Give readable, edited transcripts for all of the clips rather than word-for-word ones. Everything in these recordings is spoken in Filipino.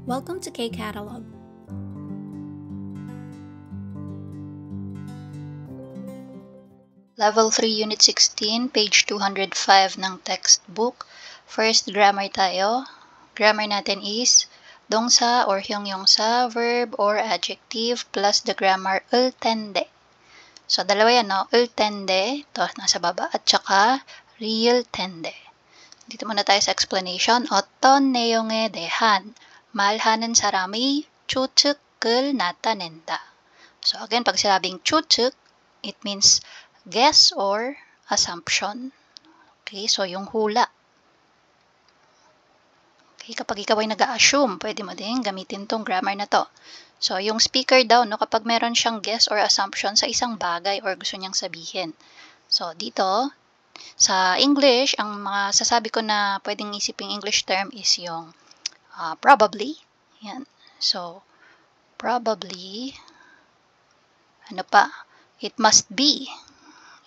Welcome to K-Catalog. Level 3, Unit 16, page 205 ng textbook. First, grammar tayo. Grammar natin is dongsa or hyungyongsa, verb or adjective plus the grammar ultende. So, dalawa yan, no? Ultende, ito, nasa baba, at saka real tende. Dito muna tayo sa explanation. 어떤 내용에 대한 말하는 사람이 추측을 나타낸다. So, again, pag sinabing 추측, it means guess or assumption. Okay, so yung hula. Okay, kapag ikaw ay nag-a-assume, pwede mo din gamitin tong grammar na to. So, yung speaker daw, no, kapag meron siyang guess or assumption sa isang bagay or gusto niyang sabihin. So, dito, sa English, ang mga sasabi ko na pwedeng isiping English term is yung probably. Yan. So, probably, ano pa? It must be.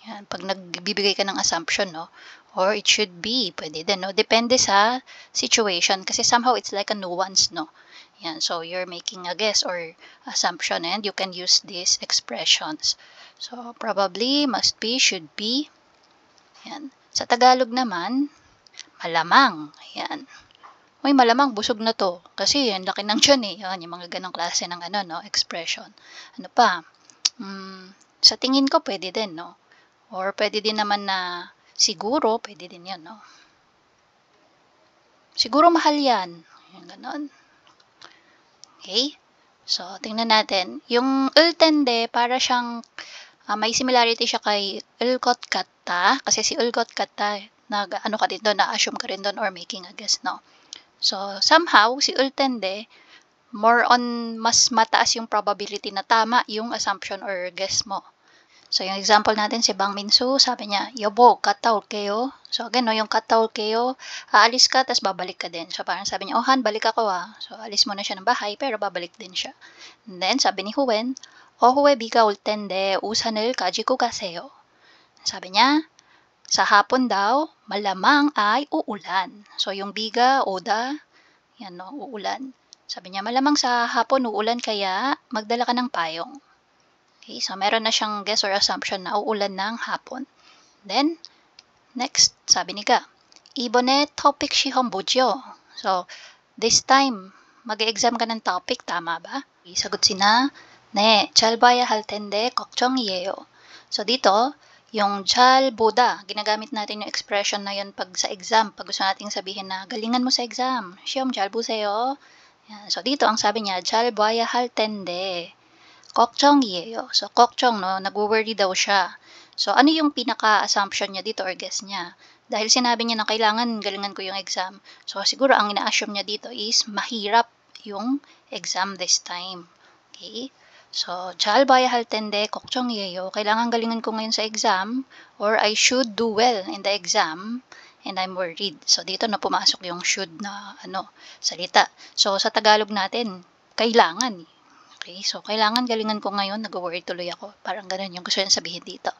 Yan, pag nagbibigay ka ng assumption, no? Or it should be, pwede din, no? Depende sa situation kasi somehow it's like a nuance, no? Yan, so you're making a guess or assumption and you can use these expressions. So, probably, must be, should be. Yan. Sa Tagalog naman, malamang. Yan. Uy, malamang busog na to. Kasi yan, laki ng tiyan eh. Yan, yung mga ganong klase ng ano, no? Expression. Ano pa? Sa tingin ko, pwede din, no? Or pwede din naman na siguro, pwede din yan, no? Siguro mahal yan. Yung ganon. Okay? So, tingnan natin. Yung ultende, para siyang, may similarity siya kay ulkot katta. Kasi si ulkot katta, ano ka din doon, na-assume ka rin doon or making a guess, no? So, somehow, si ultende, more on mas mataas yung probability na tama yung assumption or guess mo. So, yung example natin, si Bang Minsu, sabi niya, Yobo, 갔다 올게요. So, again, no, yung 갔다 올게요, aalis ka, tapos babalik ka din. So, parang sabi niya, oh, Han, balik ako ah. So, alis muna siya ng bahay, pero babalik din siya. And then, sabi ni Huen, 오후에 비가 올 텐데 우산을 가지고 가세요. Sabi niya, sa hapon daw, malamang ay uulan. So, yung biga, oda, yan no, uulan. Sabi niya, malamang sa hapon uulan, kaya magdala ka ng payong. Okay, so meron na siyang guess or assumption na uulan ng hapon. Then, next, sabi ni Ga, 이번에 topic 시험 보죠. So, this time, mag-exam ka ng topic, tama ba? Sagot si na, 네, 잘 봐야 할 텐데 걱정이에요. So, dito, yung 잘 보다, ginagamit natin yung expression na yun pag sa exam. Pag gusto nating sabihin na, galingan mo sa exam. 시험 잘 보세요. Yan. So, dito, ang sabi niya, 잘 봐야 할 텐데 걱정이에요. So, 걱정, no? Nag-worry daw siya. So, ano yung pinaka-assumption niya dito or guess niya? Dahil sinabi niya na kailangan galingan ko yung exam. So, siguro ang ina-assume niya dito is mahirap yung exam this time. Okay? So, 잘 봐야 할 텐데 걱정이에요. Kailangan galingan ko ngayon sa exam or I should do well in the exam and I'm worried. So, dito na pumasok yung should na salita. So, sa Tagalog natin, kailangan. Okay, so kailangan galingan ko ngayon, nag-worry tuloy ako. Parang ganun yung gusto niya sabihin dito.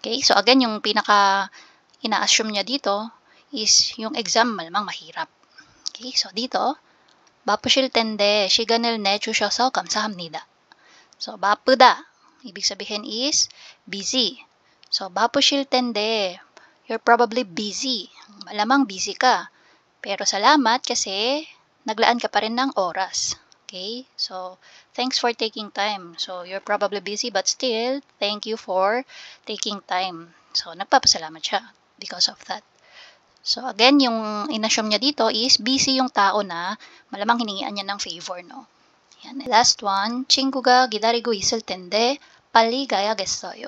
Okay, so again, yung pinaka ina-assume niya dito is yung exam malamang mahirap. Okay, so dito, 바쁘실 텐데 시간을 내주셔서 감사합니다. So, 바쁘다, ibig sabihin is busy. So, 바쁘실 텐데, you're probably busy. Malamang busy ka. Pero salamat kasi naglaan ka pa rin ng oras. Okay, so thanks for taking time. So you're probably busy but still, thank you for taking time. So nagpapasalamat siya because of that. So again, yung inassume niya dito is busy yung tao na malamang hiningian niya ng favor, no? Yan. Last one, 친구가 기다리고 있을 텐데 빨리 가야겠어요.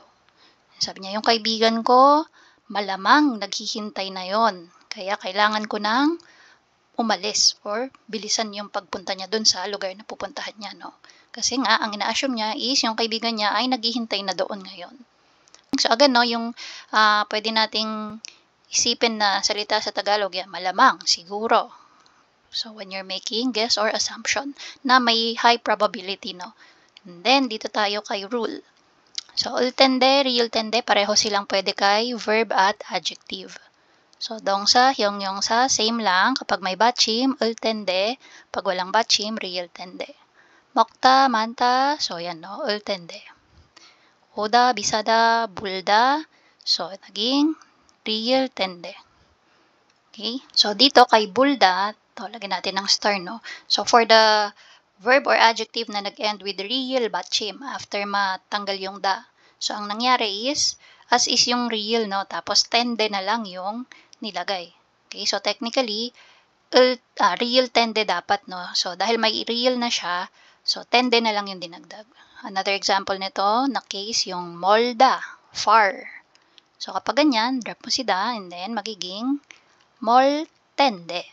Sabi niya, yung kaibigan ko malamang naghihintay na yon. Kaya kailangan ko ng umalis or bilisan yung pagpunta niya dun sa lugar na pupuntahan niya, no? Kasi nga, ang ina-assume niya is yung kaibigan niya ay naghihintay na doon ngayon. So again, no, yung pwede nating isipin na salita sa Tagalog, yan, malamang, siguro. So when you're making guess or assumption na may high probability, no? And then, dito tayo kay rule. So, ultende, real tende, pareho silang pwede kay verb at adjective. So, 동사, 형용사, same lang. Kapag may 받침, 을 텐데. Pag walang 받침, real 텐데. 먹다, 많다. So, yan, no? 을 텐데. 오다, 비싸다, bulda. So, naging real 텐데. Okay? So, dito kay bulda, to, lagyan natin ng star, no? So, for the verb or adjective na nag-end with real batchim after matanggal yung da. So, ang nangyari is, as is yung real, no? Tapos, tende na lang yung nilagay. Okay? So, technically, real tende dapat, no? So, dahil may real na siya, so, tende na lang yung dinagdag. Another example nito, na case, yung molda, far. So, kapag ganyan, drop mo si da, and then, magiging mol tende.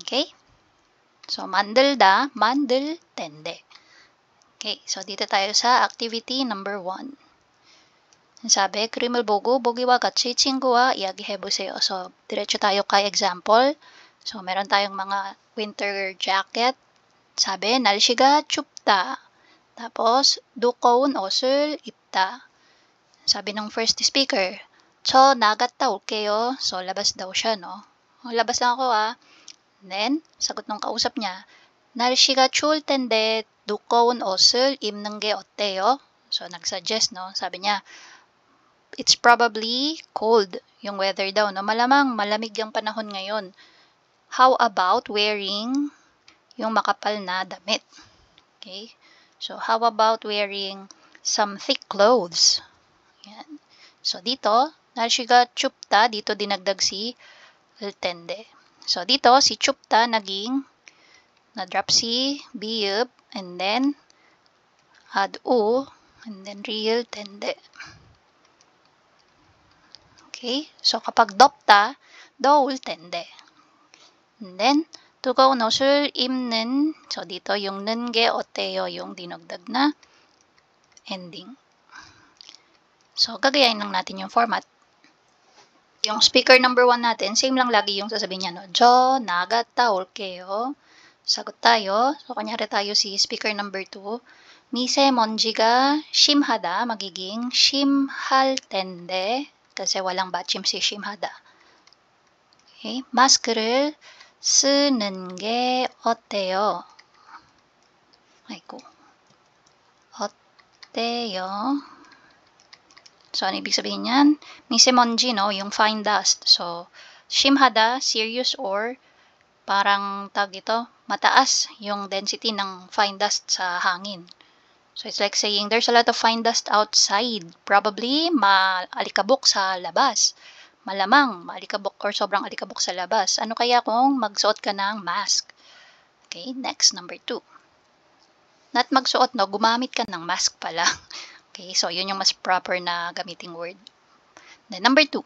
Okay? So, 만들다, 만들 텐데. Okay, so dito tayo sa activity number 1. 사배 그림을 보고 보기와 같이 친구와 이야기해보세요. So, diretso tayo kay example. So, meron tayong mga winter jacket. 사배 날씨가 춥다. tapos, 두꺼운 옷을 입다. sabi ng first speaker, 저 나갔다 올게요. So, labas daw siya, no? Labas lang ako, Then, sagot ng kausap niya, 날씨가 추울 텐데 두꺼운 옷을 입는 게 어때요? So, nag-suggest, no? Sabi niya, it's probably cold, yung weather daw, no? Malamang malamig yung panahon ngayon. How about wearing yung makapal na damit? Okay? So, how about wearing some thick clothes? Yan. So, dito, 날씨가 춥다, dito dinagdag si 을 텐데. So, dito, si 춥다 naging na-drop si 비읍, and then add u, and then real tende. Okay? So, kapag 덥다, 더울 텐데. And then, 두꺼운 옷을 입는, so dito yung 는 게 어때요, yung dinagdag na ending. So, gagayain lang natin yung format. Yung speaker number 1 natin, same lang lagi yung sasabihin niya, no? 저 나갔다 올게요. sagot tayo. So, kanyari tayo si speaker number 2. 미세먼지가 심하다. magiging 심할 텐데. kasi walang 받침 si 심하다. Okay. 마스크를 쓰는 게 어때요? 아이고. 어때요? So, ano ibig sabihin yan? 미세먼지, no? Yung fine dust. So, 심하다, serious, or parang tag ito, mataas yung density ng fine dust sa hangin. So, it's like saying there's a lot of fine dust outside. Probably, maalikabok sa labas. Malamang, maalikabok or sobrang alikabok sa labas. Ano kaya kung magsuot ka ng mask? Okay, next, number 2. Not magsuot, no? Gumamit ka ng mask pala. Okay, so yun yung mas proper na gamiting word. Then, number 2.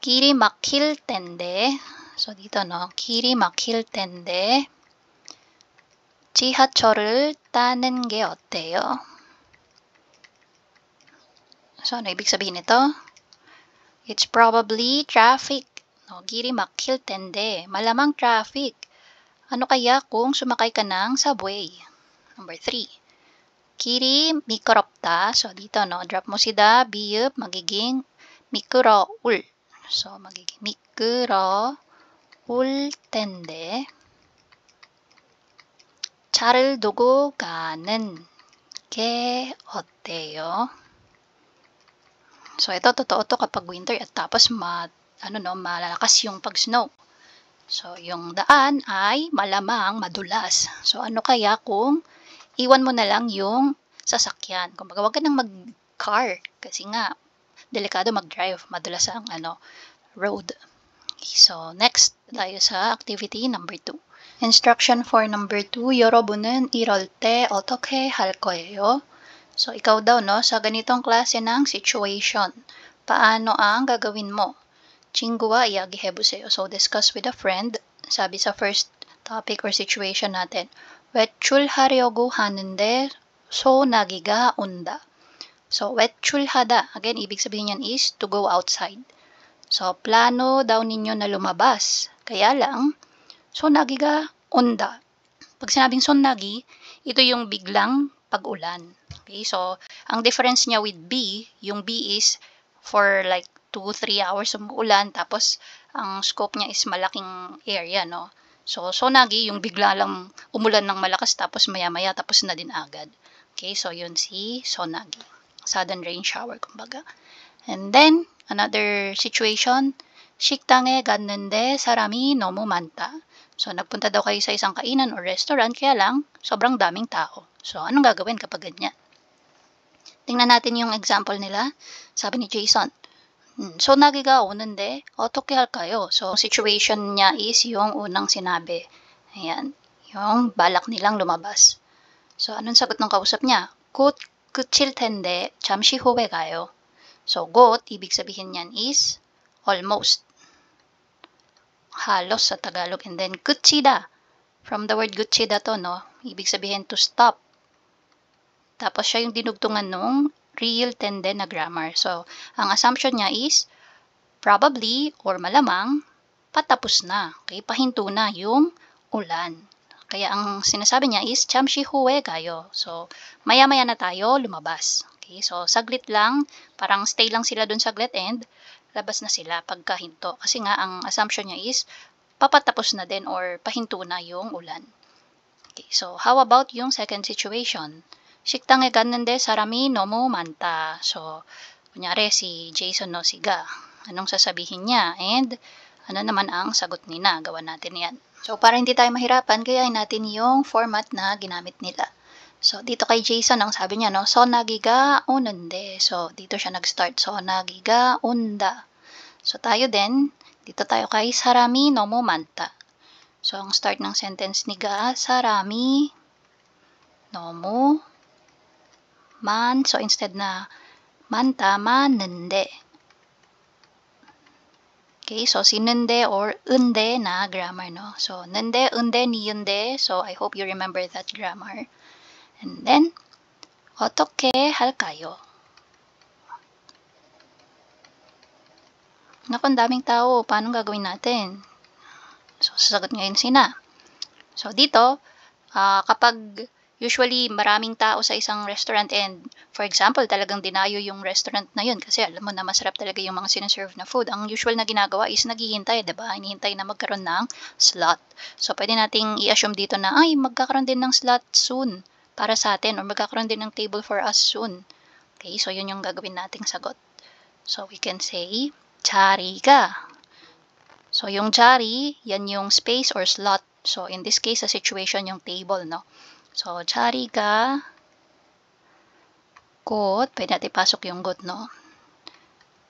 길이 막힐 텐데. So, dito, no? 길이 막힐 텐데. 지하철을 타는 게 어때요? So, ano ibig sabihin nito? It's probably traffic. No, 길이 막힐 텐데. Malamang traffic. Ano kaya kung sumakay ka ng subway? Number 3. 길이 미끄럽다. So, dito, no? Drop mo si da, 비읍, magiging 미끄러울. So, magiging 미끄러울 텐데. 차를 두고 가는 게 어때요? So, ito, totoo to kapag winter at tapos malalakas yung pag-snow. So, yung daan ay malamang madulas. So, ano kaya kung iwan mo na lang yung sasakyan? Kung wag ka nang mag-car kasi nga, delikado mag-drive. Madulas ang road. Okay, so, next tayo sa activity number 2. Instruction for number 2, 여러분은 이럴 때 어떻게 할 거예요? So, ikaw daw, no? Sa ganitong klase ng situation, paano ang gagawin mo? 친구와 이야기해보세요. So, discuss with a friend. 사비 sa first topic or situation natin. 외출하려고 하는데 소나기가 온다. So, 외출하다. Again, ibig sabihin yan is to go outside. So, plano daw ninyo na lumabas. Kaya lang, 소나기가 온다. Pag sinabing 소나기, ito yung biglang pag-ulan. Okay, so, ang difference niya with B, yung B is for like 2-3 hours umuulan, tapos ang scope niya is malaking area, no? So, sonagi, yung bigla lang umulan ng malakas, tapos maya-maya, tapos na din agad. Okay, so yun si sonagi. Sudden rain shower, kumbaga. And then, another situation, 식당에 갔는데 사람이 너무 많다. So, nagpunta daw kayo sa isang kainan or restaurant, kaya lang, sobrang daming tao. So, anong gagawin kapag ganyan? Tingnan natin yung example nila. Sabi ni Jason, 소나기가 오는데 어떻게 할까요? So, situation niya is yung unang sinabi. Ayan, yung balak nilang lumabas. So, anong sagot ng kausap niya? 곧 그칠 텐데 잠시 후에 가요. So, 곧, ibig sabihin niyan is almost. Halos sa Tagalog. And then, 그치다. From the word 그치다 to, no? Ibig sabihin to stop. Tapos siya yung dinugtungan nung real tende na grammar. So, ang assumption niya is probably or malamang patapos na. Okay, pahinto na yung ulan. Kaya ang sinasabi niya is 잠시 후에 가요. So, maya-maya na tayo lumabas. Okay, so saglit lang, parang stay lang sila dun saglit and labas na sila pagkahinto. Kasi nga ang assumption niya is papatapos na din or pahinto na yung ulan. Okay, so how about yung second situation? 식당에 갔는데 사람이 너무 많다. So, kunyari si Jason no, siga. Anong sasabihin niya? And ano naman ang sagot nila? Gawan natin yan. So, para hindi tayo mahirapan, gayahin natin yung format na ginamit nila. So, dito kay Jason, ang sabi niya, no, 소나기가 오는데. So, dito siya nag-start. 소나기가 온다. So, tayo din, dito tayo kay 사람이 너무 많다. So, ang start ng sentence ni Ga, 사람이 너무 man, so instead na 많다, 많은데. Okay, so si 는데 or 은데 na grammar, no? So, 는데, 은데, 니은데. So, I hope you remember that grammar. And then, 어떻게 할까요? Naku, ang daming tao. Paano gagawin natin? So, sasagot ngayon sina. So, dito, kapag usually maraming tao sa isang restaurant and for example, talagang dinayo yung restaurant na yun kasi alam mo na masarap talaga yung mga sinaserve na food. Ang usual na ginagawa is naghihintay, diba? Hinihintay na magkaroon ng slot. So, pwede nating i-assume dito na, ay, magkakaroon din ng slot soon para sa atin or magkakaroon din ng table for us soon. Okay, so yun yung gagawin nating sagot. So, we can say, 자리가. So, yung 자리, yan yung space or slot. So, in this case, sa situation, yung table, no? So, 자리가 곧, pwede natin ipasok yung 곧, no?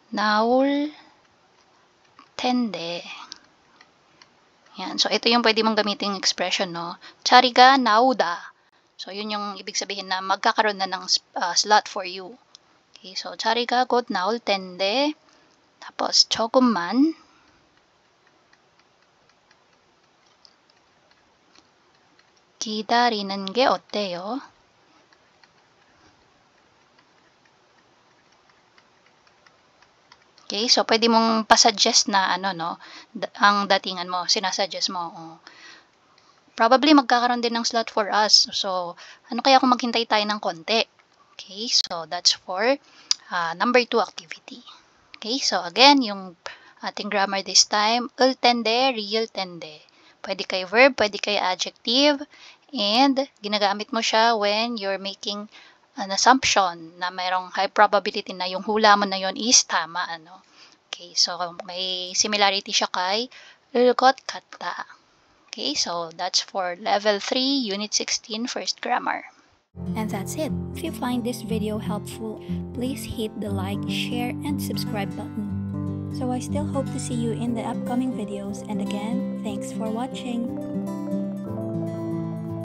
나올 텐데. Yan. So, ito yung pwede mong gamitin expression, no? 자리가 나오다. So, yun yung ibig sabihin na magkakaroon na ng slot for you. Okay, so, 자리가 곧 나올 텐데. Tapos, 조금만. 기다리는 게 어때요? Okay, so pwede mong pasuggest na ano, no, ang datingan mo, sinasuggest mo. Probably magkakaroon din ng slot for us. So, ano kaya kung maghintay tayo ng konti? Okay, so that's for number 2 activity. Okay, so again, yung ating grammar this time, ul tende, real tende. Pwede kay verb, pwede kay adjective, and ginagamit mo siya when you're making an assumption na mayroong high probability na yung hula mo na yon is tama, ano. Okay, so may similarity siya kay 것 같다. Okay, so that's for level 3, unit 16, first grammar. And that's it. If you find this video helpful, please hit the like, share, and subscribe button. So I still hope to see you in the upcoming videos, and again, thanks for watching.